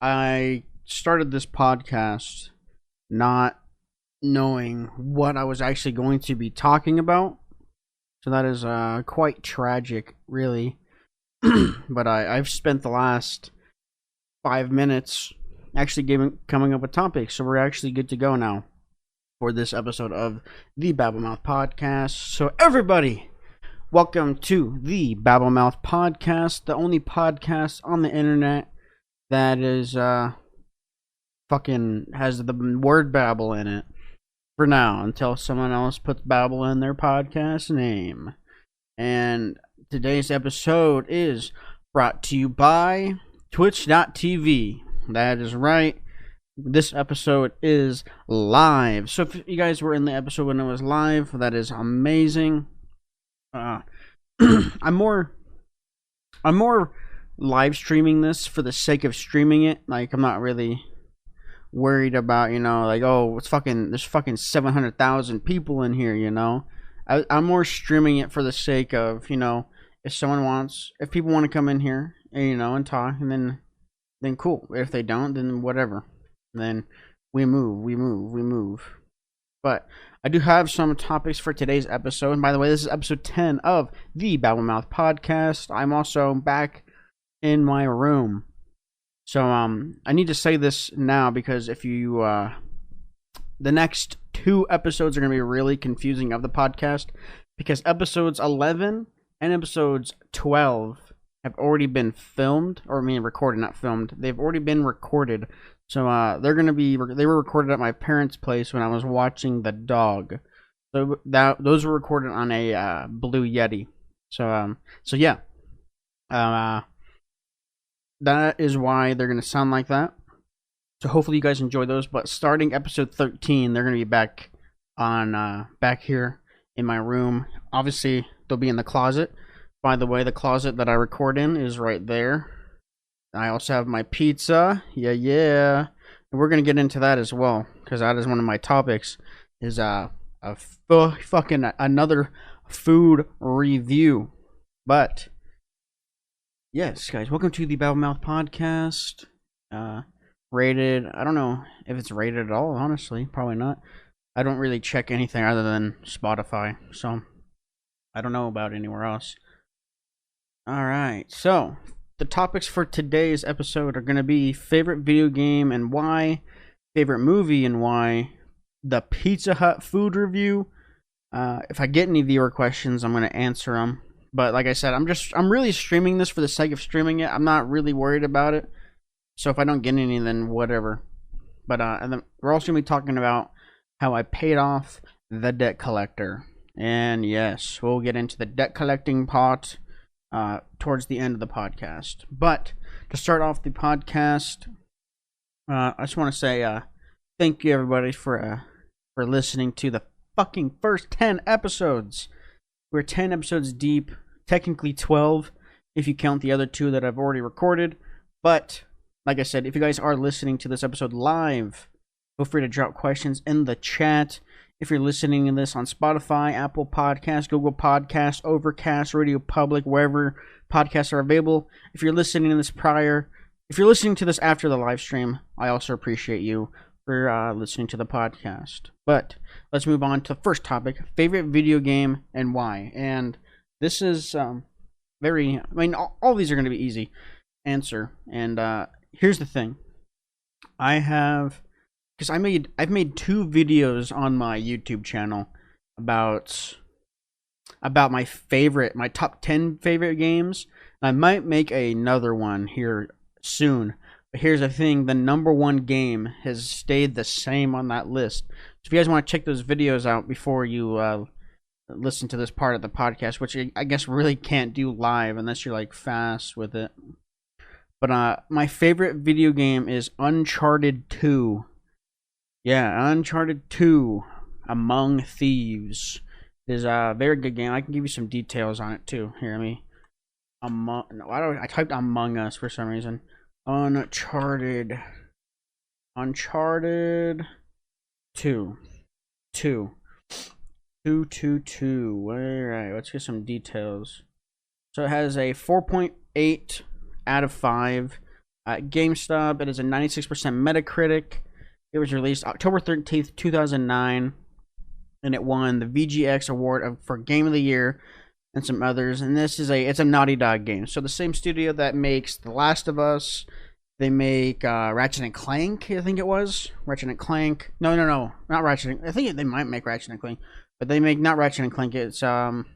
I started this podcast not knowing what I was actually going to be talking about. So that is quite tragic, really. But I've spent the last 5 minutes actually coming up with topics. So we're actually good to go now for this episode of the Babblemouth Podcast. So everybody, welcome to the Babblemouth Podcast, the only podcast on the internet that is fucking has the word babble in it for now until someone else puts babble in their podcast name. And today's episode is brought to you by twitch.tv. That is right. This episode is live. So if you guys were in the episode when it was live, that is amazing. I'm more live streaming this for the sake of streaming it. Like, I'm not really worried about, like, oh, there's fucking 700,000 people in here, I'm more streaming it for the sake of, if people want to come in here, and talk, and then cool. If they don't, then whatever. Then we move. But I do have some topics for today's episode. And by the way, this is episode 10 of the Babblemouth Podcast. I'm also back in my room. So I need to say this now because if you the next two episodes are going to be really confusing of the podcast, because episodes 11 and episodes 12 have already been filmed, or recorded, not filmed. They've already been recorded. So they were recorded at my parents' place when I was watching the dog. So those were recorded on a Blue Yeti. So yeah. That is why they're going to sound like that. So hopefully you guys enjoy those. But starting episode 13, they're going to be back here in my room. Obviously, they'll be in the closet. By the way, the closet that I record in is right there. I also have my pizza. Yeah. And we're going to get into that as well, because that is one of my topics, is fucking another food review. But yes, guys, welcome to the Babblemouth Podcast. Rated, I don't know if it's rated at all, honestly. Probably not. I don't really check anything other than Spotify, so I don't know about anywhere else. Alright, so the topics for today's episode are going to be favorite video game and why, favorite movie and why, the Pizza Hut food review. If I get any viewer questions, I'm going to answer them. But like I said, I'm really streaming this for the sake of streaming it. I'm not really worried about it. So if I don't get any, then whatever. But and then we're also going to be talking about how I paid off the debt collector. And yes, we'll get into the debt collecting part towards the end of the podcast. But to start off the podcast, I just want to say thank you everybody for listening to the fucking first 10 episodes. We're 10 episodes deep, technically 12 if you count the other two that I've already recorded. But like I said, if you guys are listening to this episode live, feel free to drop questions in the chat. If you're listening to this on Spotify, Apple Podcasts, Google Podcasts, Overcast, Radio Public, wherever podcasts are available. If you're listening to this after the live stream, I also appreciate you for listening to the podcast. But let's move on to the first topic: favorite video game and why. And this is all these are going to be easy answer. And here's the thing: I've made two videos on my YouTube channel about my top 10 favorite games. I might make another one here soon. But here's the thing: the number one game has stayed the same on that list. So if you guys want to check those videos out before you listen to this part of the podcast, which I guess really can't do live unless you're like fast with it. But my favorite video game is Uncharted 2. Yeah, Uncharted 2, Among Thieves. It is a very good game. I can give you some details on it too. Here, I typed Among Us for some reason. Uncharted 2. 2. Alright, let's get some details. So it has a 4.8 out of 5. At GameStop, it is a 96% Metacritic. It was released October 13th, 2009, and it won the VGX award for Game of the Year and some others. And it's a Naughty Dog game. So the same studio that makes The Last of Us, they make Ratchet and Clank, I think it was. Ratchet and Clank. No, not Ratchet. I think they might make Ratchet and Clank, but they make not Ratchet and Clank. It's fucking,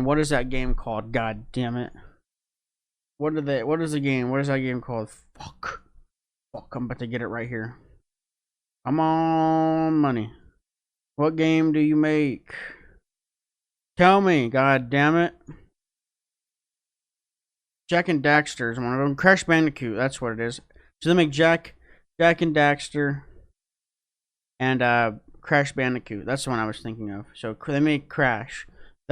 what is that game called? God damn it. What is that game called? Fuck, I'm about to get it right here. Come on, money. What game do you make? Tell me, god damn it. Jack and Daxter is one of them. Crash Bandicoot, that's what it is. So they make Jack and Daxter, and Crash Bandicoot. That's the one I was thinking of. So they make Crash.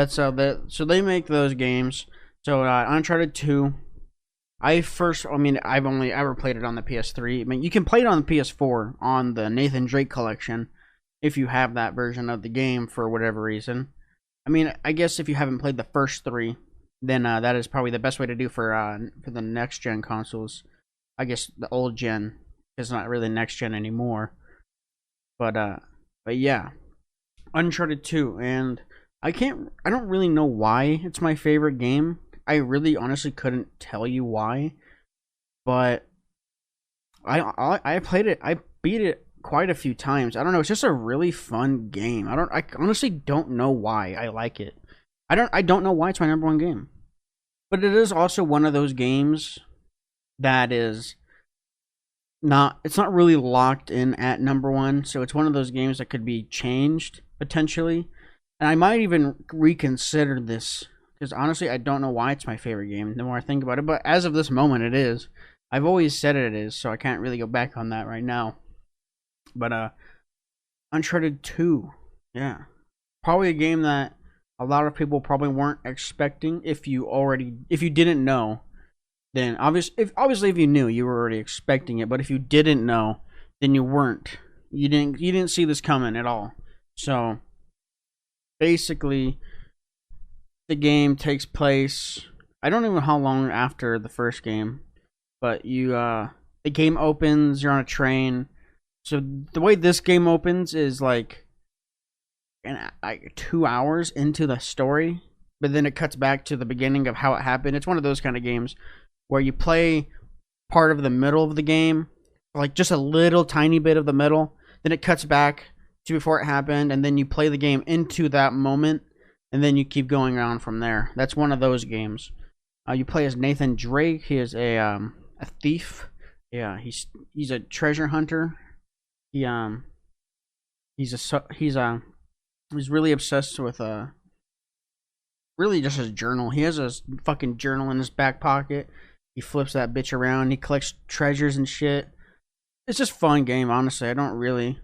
So they make those games. So Uncharted 2. I've only ever played it on the PS3. I mean, you can play it on the PS4 on the Nathan Drake collection if you have that version of the game for whatever reason. I mean, I guess if you haven't played the first 3, then that is probably the best way to do for the next gen consoles. I guess the old gen is not really next gen anymore. But yeah, Uncharted 2, and I don't really know why it's my favorite game. I really honestly couldn't tell you why, but I played it. I beat it quite a few times. I don't know. It's just a really fun game. I honestly don't know why I like it. I don't know why it's my number 1 game, but it is also one of those games that is it's not really locked in at number 1. So it's one of those games that could be changed potentially, and I might even reconsider this. Because honestly, I don't know why it's my favorite game the more I think about it. But as of this moment, it is. I've always said it is, so I can't really go back on that right now. But Uncharted 2, yeah. Probably a game that a lot of people probably weren't expecting. If you didn't know, then obviously if you knew, you were already expecting it. But if you didn't know, then you weren't. You didn't see this coming at all. So basically, the game takes place, I don't even know how long after the first game, but the game opens, you're on a train. So the way this game opens is like 2 hours into the story, but then it cuts back to the beginning of how it happened. It's one of those kind of games where you play part of the middle of the game, like just a little tiny bit of the middle, then it cuts back to before it happened, and then you play the game into that moment. And then you keep going on from there. That's one of those games. You play as Nathan Drake. He is a thief. Yeah, he's a treasure hunter. He's really obsessed with really just his journal. He has a fucking journal in his back pocket. He flips that bitch around. He collects treasures and shit. It's just a fun game, honestly. I don't really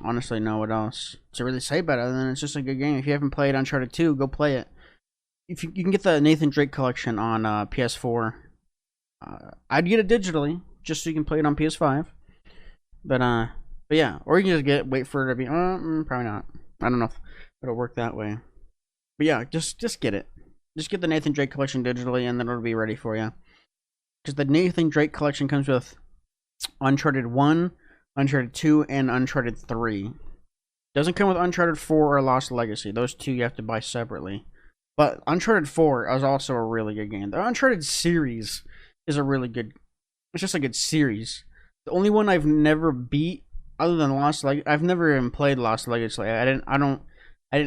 honestly know what else to really say about it other than it's just a good game. If you haven't played Uncharted 2, go play it. If you can get the Nathan Drake collection on PS4, I'd get it digitally just so you can play it on PS5. But yeah, or you can just wait for it to be probably not. I don't know if it'll work that way. But yeah, just get it. Just get the Nathan Drake collection digitally, and then it'll be ready for you. Because the Nathan Drake collection comes with Uncharted 1, Uncharted 2, and Uncharted 3. Doesn't come with Uncharted 4 or Lost Legacy. Those two you have to buy separately. But Uncharted 4 is also a really good game. The Uncharted series is a really good... It's just a good series. The only one I've never beat, other than Lost Legacy... I've never even played Lost Legacy. I didn't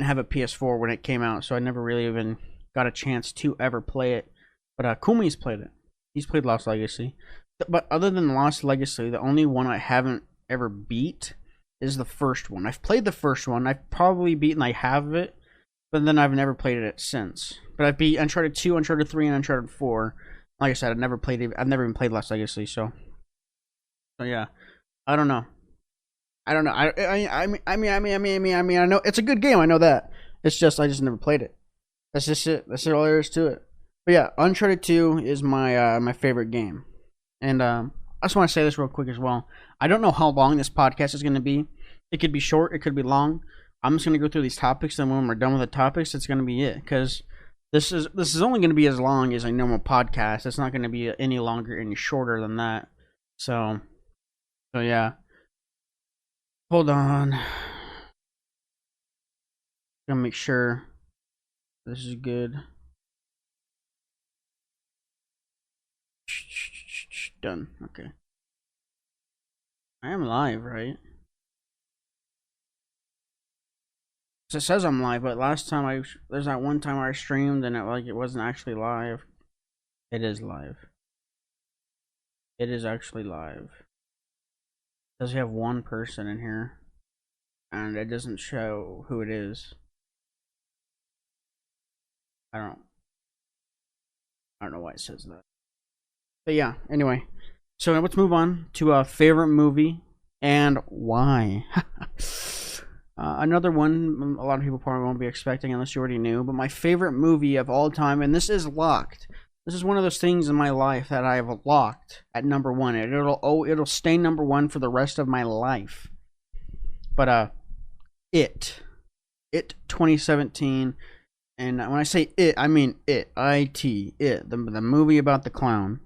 have a PS4 when it came out, so I never really even got a chance to ever play it. But Kumi's played it. He's played Lost Legacy. But other than Lost Legacy, the only one I haven't ever beat is the first one. I've played the first one. I've probably beaten, I have it, but then I've never played it since. But I beat Uncharted 2, Uncharted 3, and Uncharted 4. Like I said, I've never even played Lost Legacy, so yeah. I don't know. I mean, I know it's a good game. I know that. It's just I just never played it. That's just it. That's all there is to it. But yeah, Uncharted 2 is my my favorite game. And I just want to say this real quick as well. I don't know how long this podcast is going to be. It could be short. It could be long. I'm just going to go through these topics, and when we're done with the topics, it's going to be it. Because This is only going to be as long as a normal podcast. It's not going to be any longer, any shorter than that. So yeah. Hold on. Gonna make sure this is good. Done. Okay. I am live, right? So it says I'm live, but last time there's that one time I streamed and it wasn't actually live. It is live. It is actually live. It does have one person in here, and it doesn't show who it is. I don't know why it says that. But yeah, anyway. So let's move on to a favorite movie and why. Another one a lot of people probably won't be expecting unless you already knew, but my favorite movie of all time, and this is locked. This is one of those things in my life that I have locked at number one. It'll stay number one for the rest of my life. But It 2017, and when I say it, I mean it. It, the movie about the clown.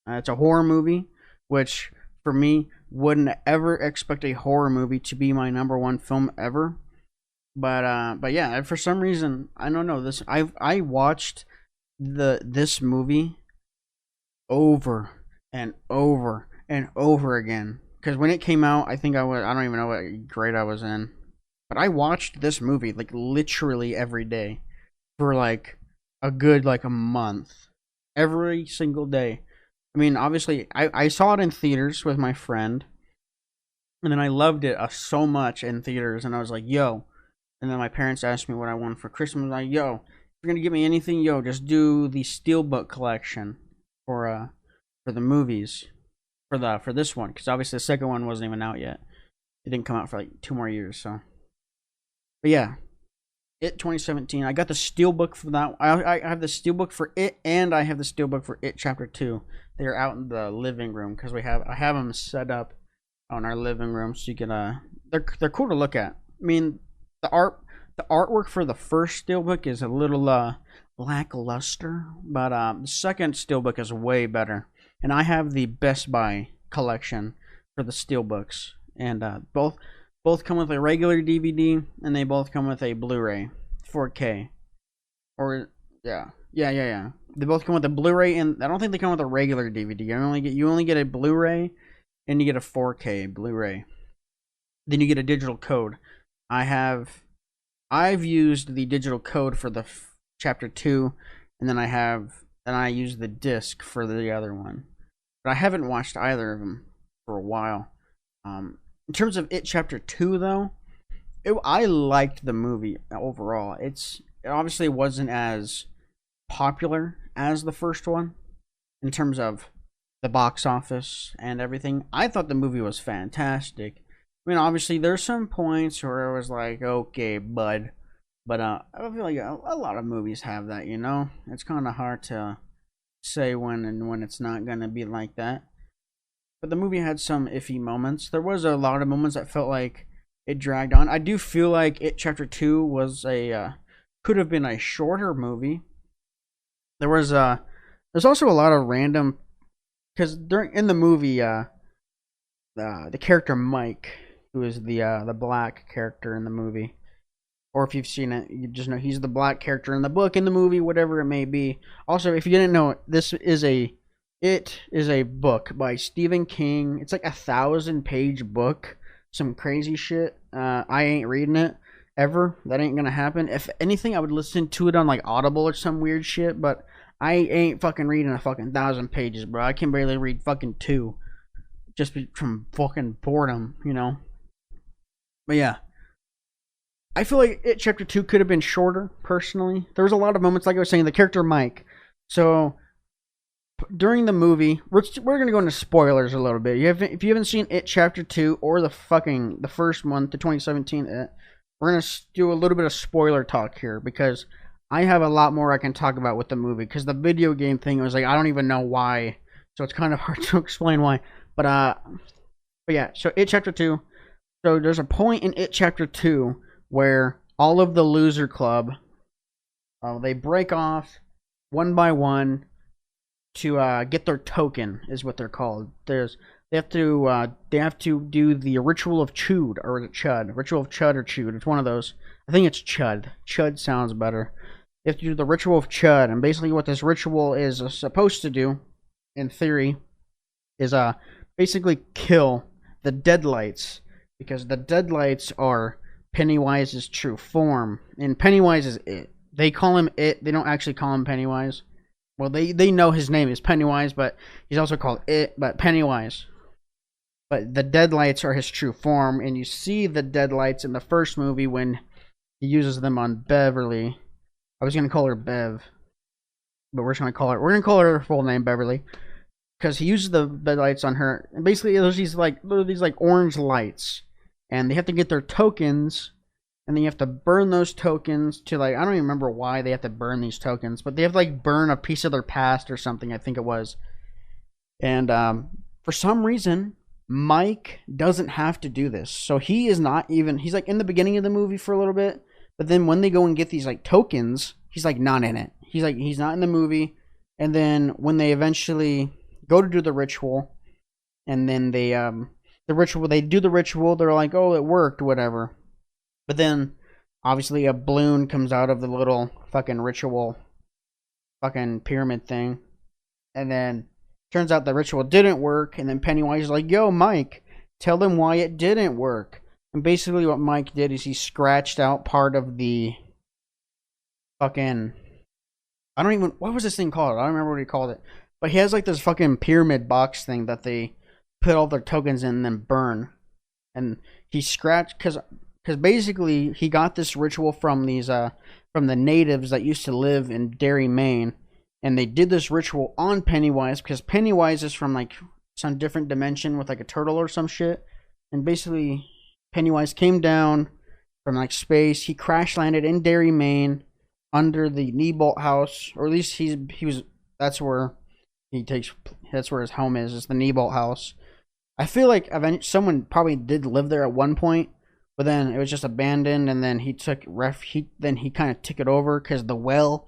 It's a horror movie, which for me wouldn't ever expect a horror movie to be my number one film ever. But yeah, for some reason I don't know this. I watched this movie over and over and over again because when it came out, I don't even know what grade I was in, but I watched this movie like literally every day for like a good like a month, every single day. I mean, obviously, I saw it in theaters with my friend, and then I loved it so much in theaters, and I was like, yo. And then my parents asked me what I wanted for Christmas. I was like, yo, if you're gonna give me anything, yo, just do the Steelbook collection for the movies for this one, because obviously the second one wasn't even out yet. It didn't come out for like 2 more years, so. But yeah, It 2017. I got the Steelbook for that. I have the Steelbook for It, and I have the Steelbook for It Chapter 2. They're out in the living room because I have them set up on our living room, so you can they're cool to look at. I mean, the artwork for the first Steelbook is a little lackluster, but the second Steelbook is way better. And I have the Best Buy collection for the Steelbooks, and both come with a regular DVD, and they both come with a Blu-ray 4K. Or yeah. They both come with a Blu-ray, and I don't think they come with a regular DVD. You only get a Blu-ray, and you get a 4K Blu-ray. Then you get a digital code. I've used the digital code for the chapter 2, and then I use the disc for the other one. But I haven't watched either of them for a while. In terms of It Chapter 2, though, I liked the movie overall. It obviously wasn't as popular as the first one in terms of the box office and everything. I thought the movie was fantastic. I mean, obviously, there's some points where I was like, okay, bud. But I feel like a lot of movies have that, you know? It's kind of hard to say when it's not going to be like that. But the movie had some iffy moments. There was a lot of moments that felt like it dragged on. I do feel like It Chapter 2 was could have been a shorter movie. There's also a lot of random, because in the movie the character Mike, who is the black character in the movie, or if you've seen it, you just know he's the black character in the book, in the movie, whatever it may be. Also, if you didn't know, it is a book by Stephen King. It's like 1,000-page book. Some crazy shit. I ain't reading it ever. That ain't gonna happen. If anything, I would listen to it on like Audible or some weird shit, but I ain't fucking reading a fucking 1,000 pages, bro. I can barely read fucking 2. Just from fucking boredom, you know? But yeah. I feel like It Chapter 2 could have been shorter, personally. There was a lot of moments, like I was saying, the character Mike. So during the movie, we're gonna go into spoilers a little bit. If you haven't seen It Chapter 2 or the first one, the 2017 It, we're gonna do a little bit of spoiler talk here because I have a lot more I can talk about with the movie. Because the video game thing was like, I don't even know why, so it's kind of hard to explain why. But yeah. So It Chapter 2. So there's a point in It Chapter 2 where all of the loser club They break off one by one to get their token, is what they're called. They have to do the ritual of Chud, or is it Chud? Ritual of Chud or Chud. It's one of those. I think it's Chud. Chud sounds better. You have to do the ritual of Chud, and basically what this ritual is supposed to do, in theory, is basically kill the deadlights, because the deadlights are Pennywise's true form, and Pennywise is it. They call him it. They don't actually call him Pennywise. Well, they know his name is Pennywise, but he's also called it, but Pennywise. But the deadlights are his true form, and you see the deadlights in the first movie when he uses them on Beverly. I was gonna call her Bev, but we're gonna call her her full name, Beverly, because he uses the deadlights on her. And basically, there's these like orange lights, and they have to get their tokens. And then you have to burn those tokens to, like, I don't even remember why they have to burn these tokens, but they have to, like, burn a piece of their past or something, I think it was. And for some reason, Mike doesn't have to do this. So he is not even, he's, like, in the beginning of the movie for a little bit, but then when they go and get these, like, tokens, he's, like, not in it. He's not in the movie. And then when they eventually go to do the ritual, and then they do the ritual, they're like, oh, it worked, whatever. But then, obviously, a balloon comes out of the little fucking ritual fucking pyramid thing. And then, turns out the ritual didn't work. And then Pennywise is like, yo, Mike, tell them why it didn't work. And basically what Mike did is he scratched out part of the fucking... what was this thing called? I don't remember what he called it. But he has like this fucking pyramid box thing that they put all their tokens in and then burn. And he scratched... Because basically he got this ritual from the natives that used to live in Derry, Maine, and they did this ritual on Pennywise because Pennywise is from like some different dimension with like a turtle or some shit, and basically Pennywise came down from like space. He crash landed in Derry, Maine, under the Neibolt house, or at least that's where his home is. It's the Neibolt house. I feel like someone probably did live there at one point. But then it was just abandoned, and then he kind of took it over because the well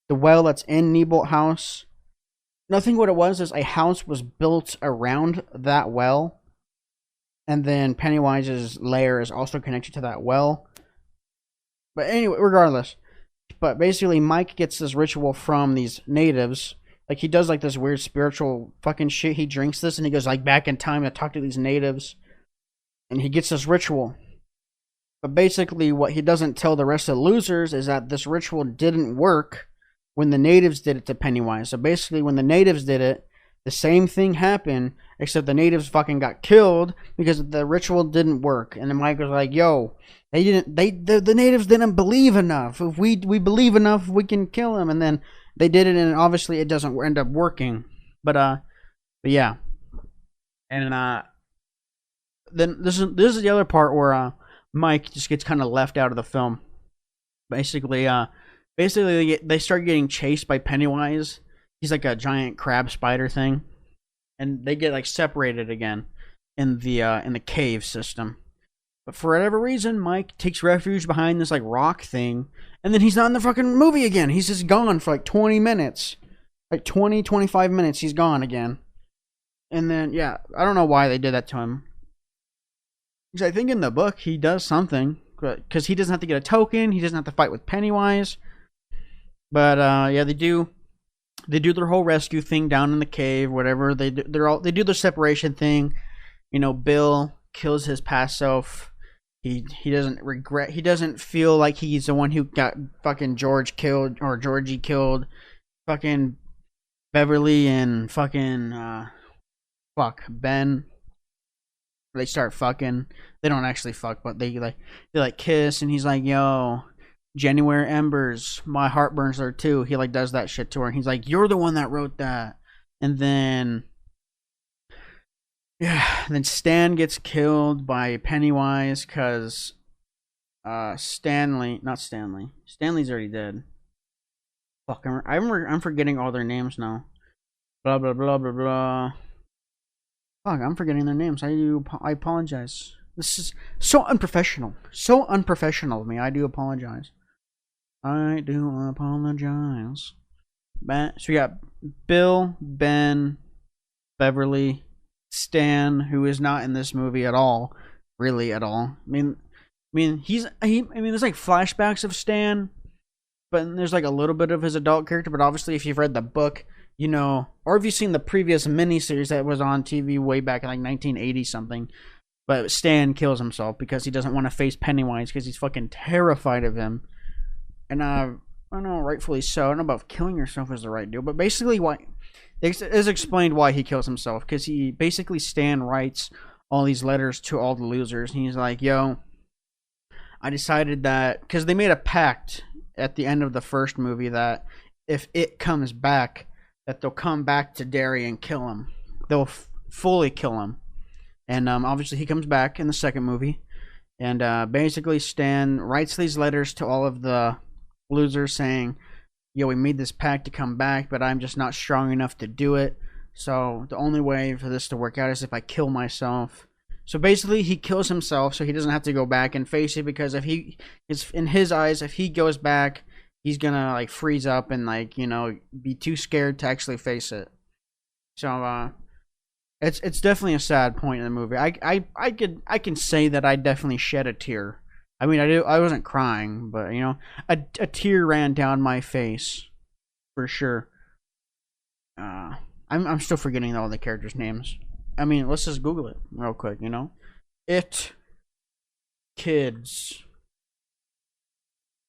that's in Neibolt house. Nothing. What it was is a house was built around that well, and then Pennywise's lair is also connected to that well. But anyway, regardless, but basically Mike gets this ritual from these natives. Like he does like this weird spiritual fucking shit. He drinks this and he goes like back in time to talk to these natives, and he gets this ritual. But basically what he doesn't tell the rest of the losers is that this ritual didn't work when the natives did it to Pennywise. So basically when the natives did it, the same thing happened, except the natives fucking got killed because the ritual didn't work. And then Mike was like, yo, the natives didn't believe enough. If we believe enough, we can kill them. And then they did it, and obviously it doesn't end up working. But yeah. And then this is the other part where Mike just gets kind of left out of the film. Basically, they start getting chased by Pennywise. He's like a giant crab spider thing, and they get like separated again in the cave system. But for whatever reason, Mike takes refuge behind this like rock thing, and then he's not in the fucking movie again. He's just gone for like 20 minutes, like 25 minutes. He's gone again, and then yeah, I don't know why they did that to him. Because I think in the book he does something, because he doesn't have to get a token. He doesn't have to fight with Pennywise. But yeah, they do their whole rescue thing down in the cave, whatever. They do their separation thing. You know, Bill kills his past self. He doesn't feel like he's the one who got fucking George killed or Georgie killed. Fucking Beverly and fucking Ben. They start fucking. They don't actually fuck, but they kiss, and he's like, yo, January embers, my heart burns there too. He like does that shit to her, and he's like, you're the one that wrote that. And then Stan gets killed by Pennywise because Stanley's already dead. Fuck, I'm forgetting all their names now. Blah blah blah blah blah. Fuck, I'm forgetting their names. I apologize. This is so unprofessional. So unprofessional of me. I do apologize. I do apologize. So we got Bill, Ben, Beverly, Stan, who is not in this movie at all, really at all. There's like flashbacks of Stan, but there's like a little bit of his adult character. But obviously, if you've read the book, you know, or if you've seen the previous miniseries that was on TV way back in like 1980 something. But Stan kills himself because he doesn't want to face Pennywise because he's fucking terrified of him. And I don't know, rightfully so. I don't know about if killing yourself is the right deal, but basically, it is explained why he kills himself, because Stan writes all these letters to all the losers, and he's like, yo, I decided that, because they made a pact at the end of the first movie that if it comes back, that they'll come back to Derry and kill him. They'll fully kill him. And obviously he comes back in the second movie, and basically Stan writes these letters to all of the losers saying, yo, we made this pact to come back, but I'm just not strong enough to do it. So the only way for this to work out is if I kill myself. So basically he kills himself so he doesn't have to go back and face it, because in his eyes, if he goes back, he's gonna like freeze up and like, you know, be too scared to actually face it. So it's definitely a sad point in the movie. I can say that I definitely shed a tear. I mean, I wasn't crying, but you know, a tear ran down my face, for sure. I'm still forgetting all the characters' names. I mean, let's just Google it real quick. You know, kids.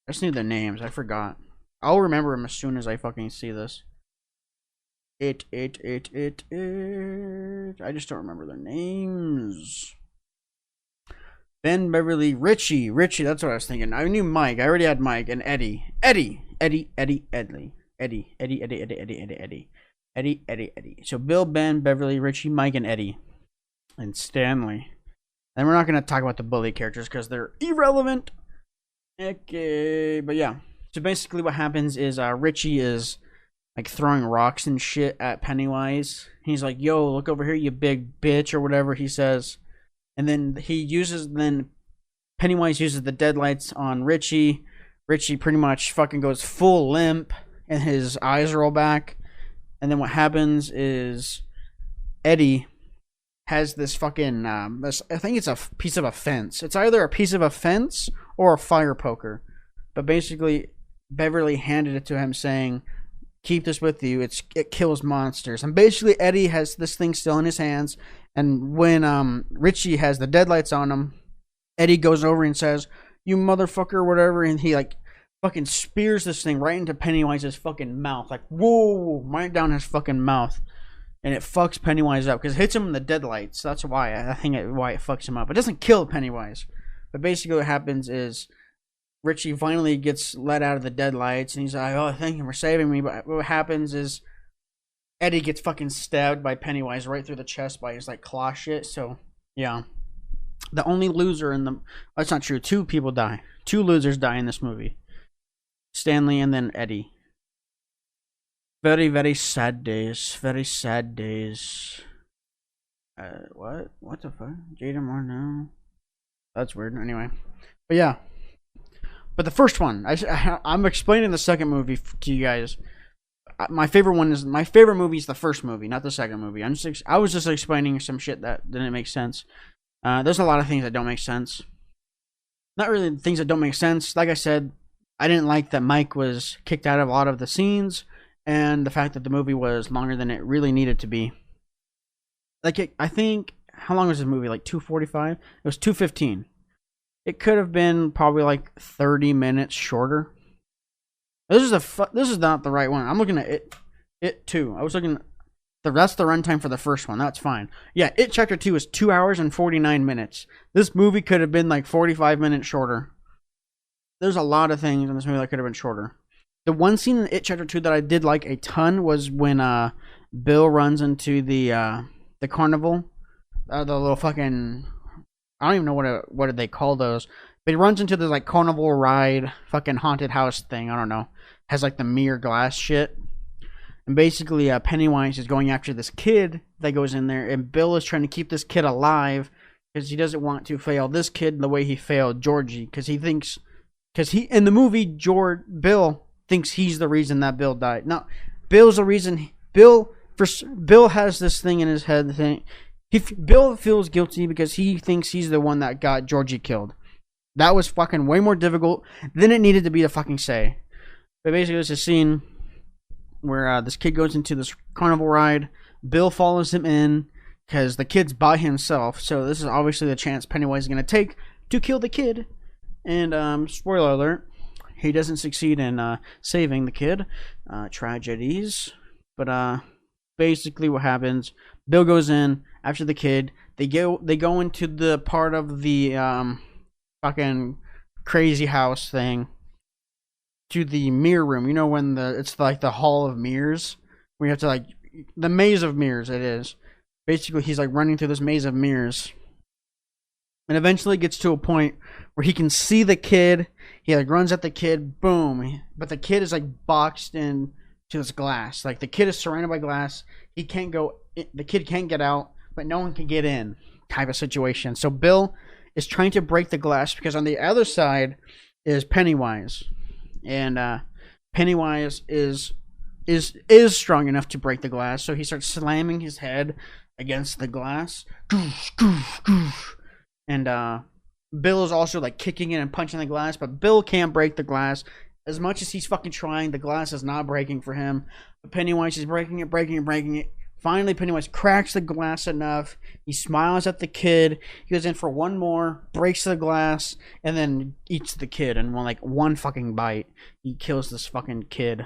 I just need their names. I forgot. I'll remember them as soon as I fucking see this. I just don't remember their names. Ben, Beverly, Richie, that's what I was thinking. I knew Mike. I already had Mike and Eddie. So Bill, Ben, Beverly, Richie, Mike, and Eddie, and Stanley. And we're not gonna talk about the bully characters because they're irrelevant. Okay, but yeah. So basically, what happens is Richie is like throwing rocks and shit at Pennywise. He's like, "Yo, look over here, you big bitch," or whatever he says. And then Pennywise uses the deadlights on Richie. Richie pretty much fucking goes full limp and his eyes roll back. And then what happens is Eddie has this fucking, I think it's a piece of a fence. It's either a piece of a fence or a fire poker. But basically, Beverly handed it to him saying, keep this with you. It kills monsters. And basically, Eddie has this thing still in his hands. And when Richie has the deadlights on him, Eddie goes over and says, "You motherfucker," or whatever, and he like fucking spears this thing right into Pennywise's fucking mouth, like whoa, right down his fucking mouth, and it fucks Pennywise up because it hits him in the deadlights. So that's why why it fucks him up. It doesn't kill Pennywise, but basically what happens is Richie finally gets let out of the deadlights, and he's like, "Oh, thank you for saving me." But what happens is Eddie gets fucking stabbed by Pennywise right through the chest by his like claw shit. So yeah, the only loser in the that's not true. Two people die. Two losers die in this movie. Stanley and then Eddie. Very, very sad days. Very sad days. What? What the fuck? Jaden Moore now? That's weird. Anyway, but yeah. But the first one, I'm explaining the second movie to you guys. My favorite movie is the first movie, not the second movie. I was just explaining some shit that didn't make sense. There's a lot of things that don't make sense. Not really things that don't make sense. Like I said, I didn't like that Mike was kicked out of a lot of the scenes, and the fact that the movie was longer than it really needed to be. Like I think, how long was this movie? Like 2:45? It was 2:15. It could have been probably like 30 minutes shorter. This is not the right one. I'm looking at it 2. I was looking. That's the runtime for the first one. That's fine. Yeah, It Chapter 2 is 2 hours and 49 minutes. This movie could have been like 45 minutes shorter. There's a lot of things in this movie that could have been shorter. The one scene in It Chapter 2 that I did like a ton was when Bill runs into the carnival. The little fucking, I don't even know what they call those. But he runs into this like carnival ride, fucking haunted house thing. I don't know. Has like the mirror glass shit. And basically, Pennywise is going after this kid that goes in there, and Bill is trying to keep this kid alive because he doesn't want to fail this kid the way he failed Georgie, because he thinks because he in the movie Bill thinks he's the reason that Bill died. No, Bill's the reason. Bill has this thing in his head. Bill feels guilty because he thinks he's the one that got Georgie killed. That was fucking way more difficult than it needed to be to fucking say. But basically, it's a scene where this kid goes into this carnival ride. Bill follows him in because the kid's by himself. So this is obviously the chance Pennywise is going to take to kill the kid. And spoiler alert, he doesn't succeed in saving the kid. Tragedies. But basically what happens, Bill goes in after the kid. They go into the part of the fucking crazy house thing, to the mirror room. You know when it's like the hall of mirrors, where you have to like the maze of mirrors. It is basically he's like running through this maze of mirrors, and eventually gets to a point where he can see the kid. He like runs at the kid, boom! But the kid is like boxed in to this glass. Like the kid is surrounded by glass. He can't go. The kid can't get out, but no one can get in. Type of situation. So Bill is trying to break the glass because on the other side is Pennywise, and Pennywise is strong enough to break the glass. So he starts slamming his head against the glass, and Bill is also like kicking it and punching the glass, but Bill can't break the glass. As much as he's fucking trying, the glass is not breaking for him. But Pennywise is breaking it. Finally, Pennywise cracks the glass enough. He smiles at the kid. He goes in for one more, breaks the glass, and then eats the kid in one fucking bite. He kills this fucking kid.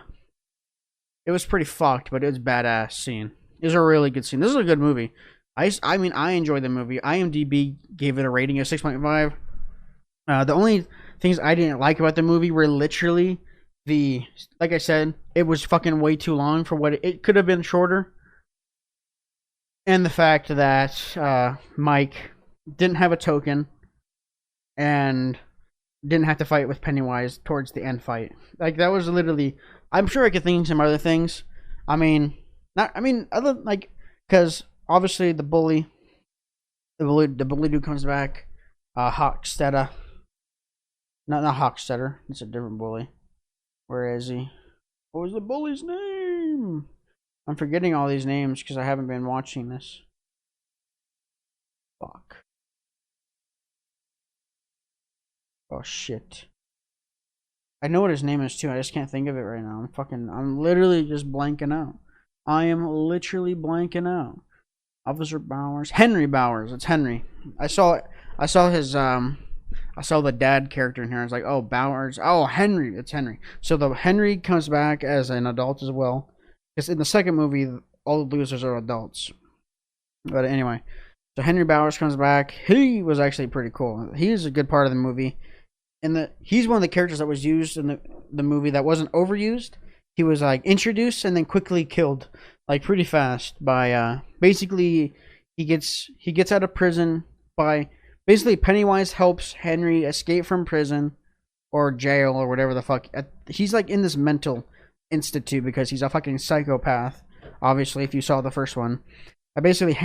It was pretty fucked, but it was a badass scene. It was a really good scene. This is a good movie. I mean, I enjoyed the movie. IMDb gave it a rating of 6.5. The only things I didn't like about the movie were literally like I said, it was fucking way too long for what it could have been shorter. And the fact that Mike didn't have a token and didn't have to fight with Pennywise towards the end fight. Like, that was literally... I'm sure I could think of some other things. Because obviously the bully dude comes back. Hockstetter. Not Hockstetter. It's a different bully. Where is he? What was the bully's name? I'm forgetting all these names because I haven't been watching this. Fuck. Oh shit. I know what his name is too. I just can't think of it right now. I'm literally just blanking out. I am literally blanking out. Officer Bowers. Henry Bowers. It's Henry. I saw his I saw the dad character in here. I was like, oh, Bowers. Oh, Henry. It's Henry. So the Henry comes back as an adult as well. Because in the second movie, all the losers are adults. But anyway, so Henry Bowers comes back. He was actually pretty cool. He is a good part of the movie. He's one of the characters that was used in the movie that wasn't overused. He was like introduced and then quickly killed, like pretty fast by basically he gets out of prison by basically Pennywise helps Henry escape from prison or jail or whatever the fuck. He's like in this mental institute because he's a fucking psychopath. Obviously, if you saw the first one, basically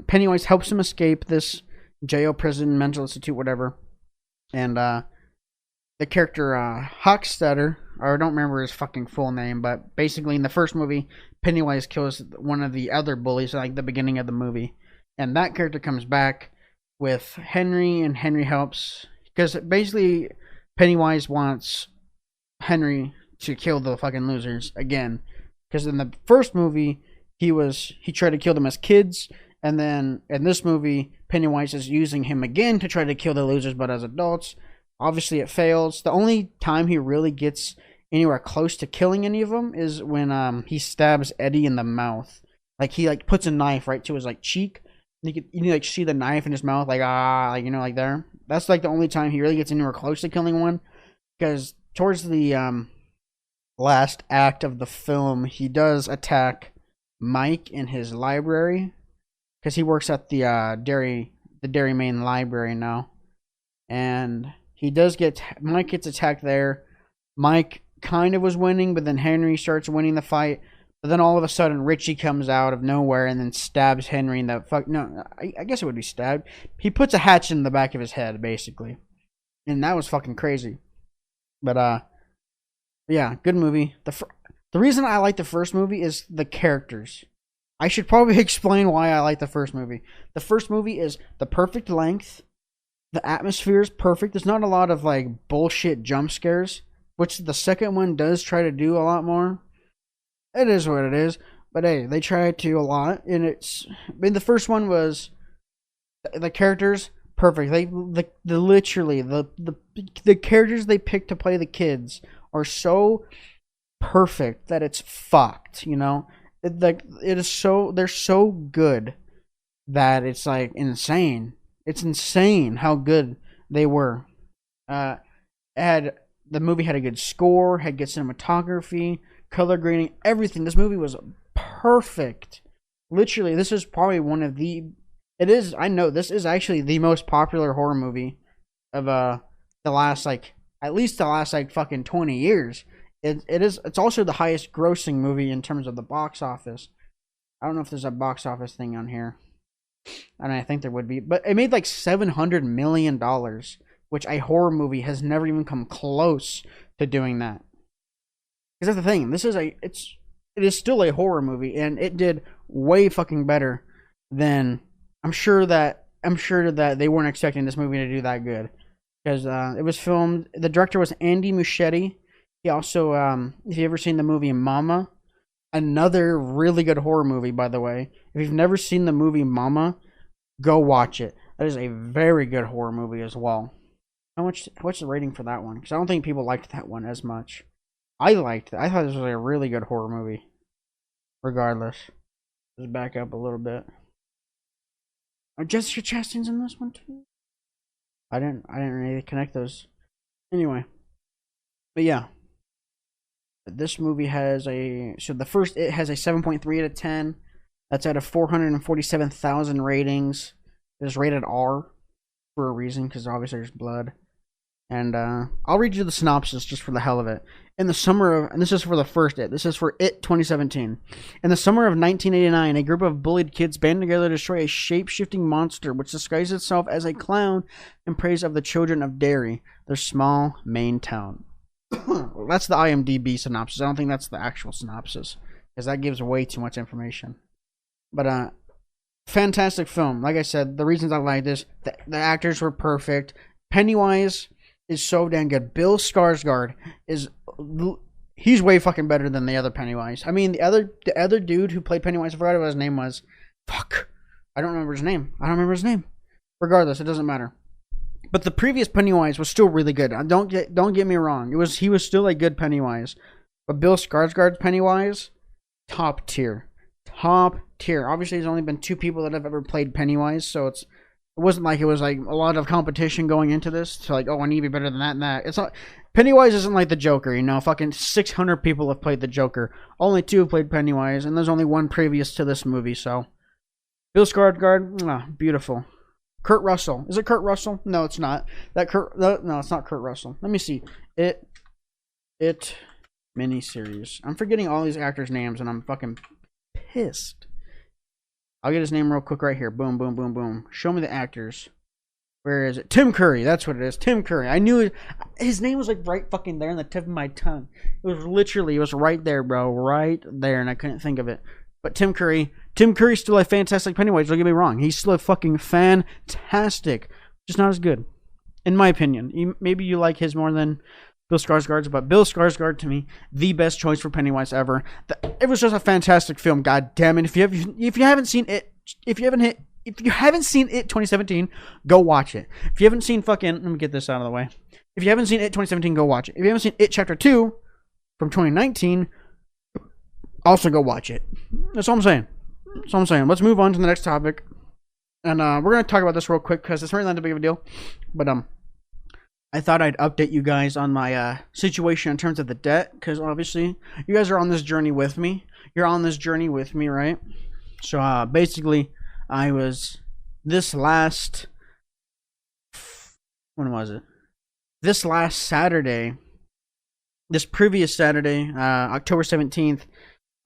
Pennywise helps him escape this jail, prison, mental institute, whatever. And the character Hockstetter, or I don't remember his fucking full name, but basically in the first movie, Pennywise kills one of the other bullies at like the beginning of the movie, and that character comes back with Henry, and Henry helps because basically Pennywise wants Henry to kill the fucking losers again, because in the first movie he tried to kill them as kids, and then in this movie Pennywise is using him again to try to kill the losers but as adults. Obviously it fails. The only time he really gets anywhere close to killing any of them is when he stabs Eddie in the mouth. Like he like puts a knife right to his like cheek. You can like see the knife in his mouth, like like there. That's like the only time he really gets anywhere close to killing one. Because towards the last act of the film, he does attack Mike in his library, because he works at the Dairy Main library now, and Mike gets attacked there. Mike kind of was winning, but then Henry starts winning the fight. But then all of a sudden, Richie comes out of nowhere and then stabs Henry in the I guess it would be stabbed. He puts a hatchet in the back of his head, basically. And that was fucking crazy. But yeah, good movie. The reason I like the first movie is the characters. I should probably explain why I like the first movie. The first movie is the perfect length. The atmosphere is perfect. There's not a lot of like bullshit jump scares, which the second one does try to do a lot more. It is what it is. But hey, they try to a lot, and I mean, the first one was the characters perfect. Literally the characters they picked to play the kids are so perfect that it's fucked. You know, it is so they're so good that it's like insane. It's insane how good they were. Had the movie had a good score, had good cinematography, color grading, everything. This movie was perfect. Literally, this is probably one of the. It is. I know this is actually the most popular horror movie of the last like at least the last like fucking 20 years. It is. It's also the highest grossing movie in terms of the box office. I don't know if there's a box office thing on here. And I think there would be, but it made like $700 million, which a horror movie has never even come close to doing that. Because that's the thing. It is still a horror movie, and it did way fucking better than I'm sure that they weren't expecting this movie to do that good. Because it was filmed. The director was Andy Muschietti. He also, if you ever seen the movie Mama, another really good horror movie, by the way. If you've never seen the movie Mama, go watch it. That is a very good horror movie as well. What's the rating for that one? Because I don't think people liked that one as much. I liked it. I thought this was a really good horror movie. Regardless. Just back up a little bit. Jessica Chastain's in this one too? I didn't really connect those. Anyway. But yeah. This movie has it has a 7.3 out of 10. That's out of 447,000 ratings. It is rated R for a reason, because obviously there's blood. And I'll read you the synopsis just for the hell of it. And this is for the first It. This is for It 2017. In the summer of 1989, a group of bullied kids band together to destroy a shape-shifting monster which disguises itself as a clown in praise of the children of Derry, their small Maine town. That's the IMDb synopsis. I don't think that's the actual synopsis, because that gives way too much information. But fantastic film. Like I said, the reasons I like this, the actors were perfect. Pennywise is so damn good. Bill Skarsgård he's way fucking better than the other Pennywise. I mean, the other dude who played Pennywise, I forgot what his name was. Fuck, I don't remember his name. Regardless, it doesn't matter. But the previous Pennywise was still really good. Don't get me wrong. He was still a good Pennywise. But Bill Skarsgård's Pennywise, top tier. Obviously, there's only been 2 people that have ever played Pennywise, so it wasn't like it was like a lot of competition going into this. To like, oh, I need to be better than that and that. It's not. Pennywise isn't like the Joker, you know. Fucking 600 people have played the Joker. Only 2 have played Pennywise, and there's only 1 previous to this movie. So, Bill Skarsgård, beautiful. Kurt Russell. Is it Kurt Russell? No, it's not. No, it's not Kurt Russell. Let me see. It miniseries. I'm forgetting all these actors' names, and I'm fucking pissed. I'll get his name real quick right here. Boom, boom, boom, boom. Show me the actors. Where is it? Tim Curry. That's what it is. Tim Curry. I knew his name was like right fucking there on the tip of my tongue. It was right there, bro. Right there, and I couldn't think of it. But Tim Curry's still a fantastic Pennywise. Don't get me wrong. He's still a fucking fantastic. Just not as good, in my opinion. Maybe you like his more than Bill Skarsgård's, but Bill Skarsgård, to me, the best choice for Pennywise ever. It was just a fantastic film. God damn it! If you haven't seen it, if you haven't seen it 2017, go watch it. If you haven't seen fucking, let me get this out of the way. If you haven't seen it 2017, go watch it. If you haven't seen it Chapter 2 from 2019. Also go watch it. That's all I'm saying. Let's move on to the next topic. And we're going to talk about this real quick because it's really not that big of a deal. But I thought I'd update you guys on my situation in terms of the debt. Because obviously, you guys are on this journey with me. You're on this journey with me, right? So basically, I was when was it? This last Saturday, this previous Saturday, October 17th,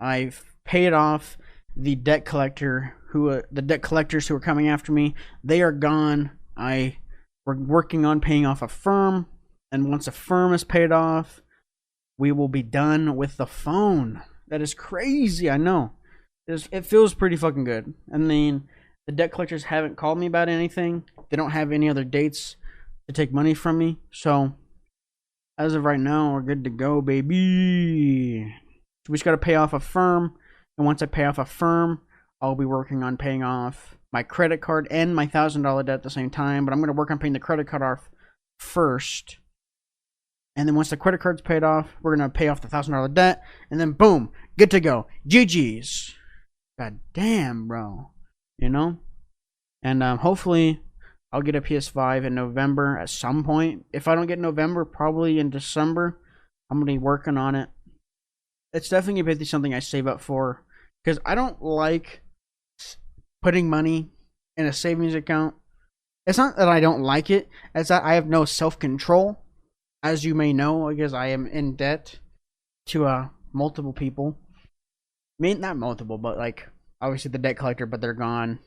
I've paid off the debt collectors who were coming after me. They are gone. We're working on paying off a firm And once the firm is paid off, we will be done with the phone. That is crazy, I know. It feels pretty fucking good. I mean, the debt collectors haven't called me about anything. They don't have any other dates to take money from me. So, as of right now, we're good to go, baby. So we just got to pay off a firm. And once I pay off a firm, I'll be working on paying off my credit card and my $1,000 debt at the same time. But I'm going to work on paying the credit card off first. And then once the credit card's paid off, we're going to pay off the $1,000 debt. And then boom, good to go. GG's. God damn, bro. You know? And hopefully I'll get a PS5 in November at some point. If I don't get November, probably in December. I'm going to be working on it. It's definitely going to be something I save up for. Because I don't like putting money in a savings account. It's not that I don't like it. It's that I have no self-control. As you may know, because I am in debt to multiple people. I mean, not multiple, but like obviously the debt collector, but they're gone.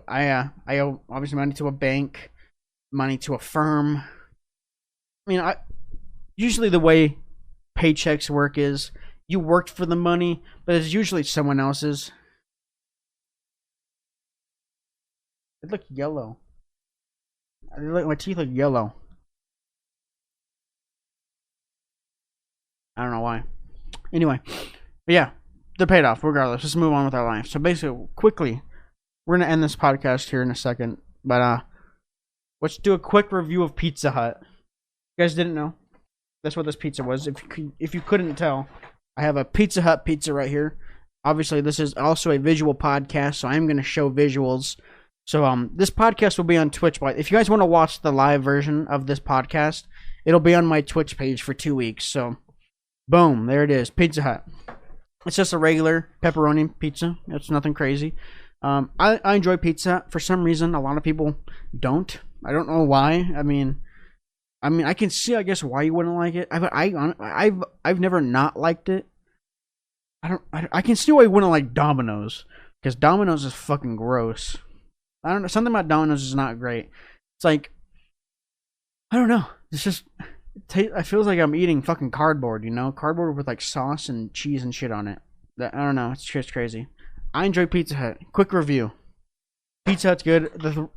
I owe obviously money to a bank, money to a firm. I mean, usually the way paychecks work is you worked for the money, but it's usually someone else's. It looked yellow. My teeth look yellow. I don't know why. Anyway, but yeah, they're paid off regardless. Let's move on with our life. So basically, quickly, we're going to end this podcast here in a second. But let's do a quick review of Pizza Hut. You guys didn't know? That's what this pizza was. If you couldn't tell, I have a Pizza Hut pizza right here. Obviously, this is also a visual podcast, so I'm going to show visuals. So this podcast will be on Twitch. But if you guys want to watch the live version of this podcast, it'll be on my Twitch page for 2 weeks. So boom, there it is, Pizza Hut. It's just a regular pepperoni pizza. It's nothing crazy. I enjoy Pizza Hut. For some reason, a lot of people don't. I don't know why. I mean, I can see, I guess, why you wouldn't like it. I've never not liked it. I can see why you wouldn't like Domino's, because Domino's is fucking gross. I don't know. Something about Domino's is not great. It's like, I don't know. It's just, it feels like I'm eating fucking cardboard, you know? Cardboard with like sauce and cheese and shit on it. I don't know. It's just crazy. I enjoy Pizza Hut. Quick review. Pizza Hut's good.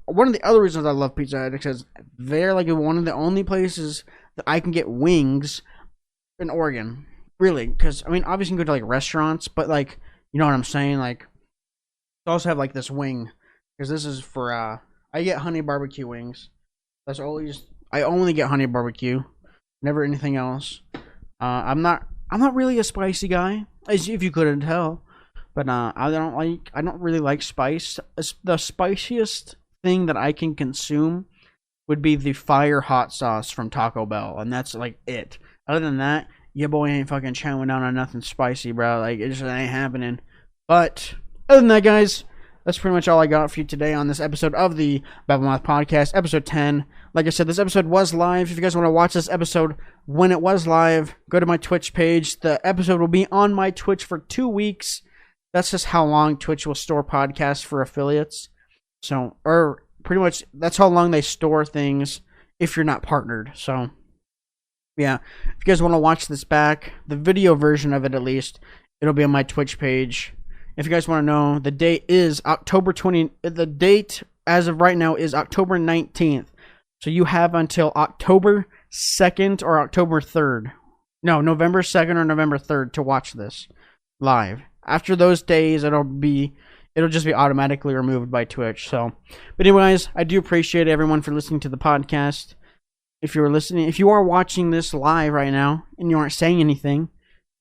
One of the other reasons I love Pizza Hut is because they're like one of the only places that I can get wings in Oregon. Really. Because, I mean, obviously you can go to like restaurants, but like, you know what I'm saying? Like, they also have like this wing. Because this is for, I get honey barbecue wings. I only get honey barbecue. Never anything else. I'm not really a spicy guy, as if you couldn't tell. But I don't really like spice. The spiciest thing that I can consume would be the fire hot sauce from Taco Bell, and that's like it. Other than that, your boy ain't fucking chowing down on nothing spicy, bro. Like, it just ain't happening. But other than that, guys, that's pretty much all I got for you today on this episode of the Babelmouth Podcast, episode 10. Like I said, this episode was live. If you guys want to watch this episode when it was live, go to my Twitch page. The episode will be on my Twitch for 2 weeks. That's just how long Twitch will store podcasts for affiliates. So, or pretty much that's how long they store things if you're not partnered. So, yeah. If you guys want to watch this back, the video version of it at least, it'll be on my Twitch page. If you guys want to know, the date is October 20. The date as of right now is October 19th. So you have until October 2nd or October 3rd. No, November 2nd or November 3rd to watch this live. After those days, it'll just be automatically removed by Twitch. So, but anyways, I do appreciate everyone for listening to the podcast. If you are watching this live right now and you aren't saying anything,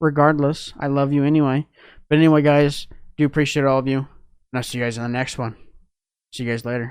regardless, I love you anyway. But anyway, guys, do appreciate all of you, and I'll see you guys in the next one. See you guys later.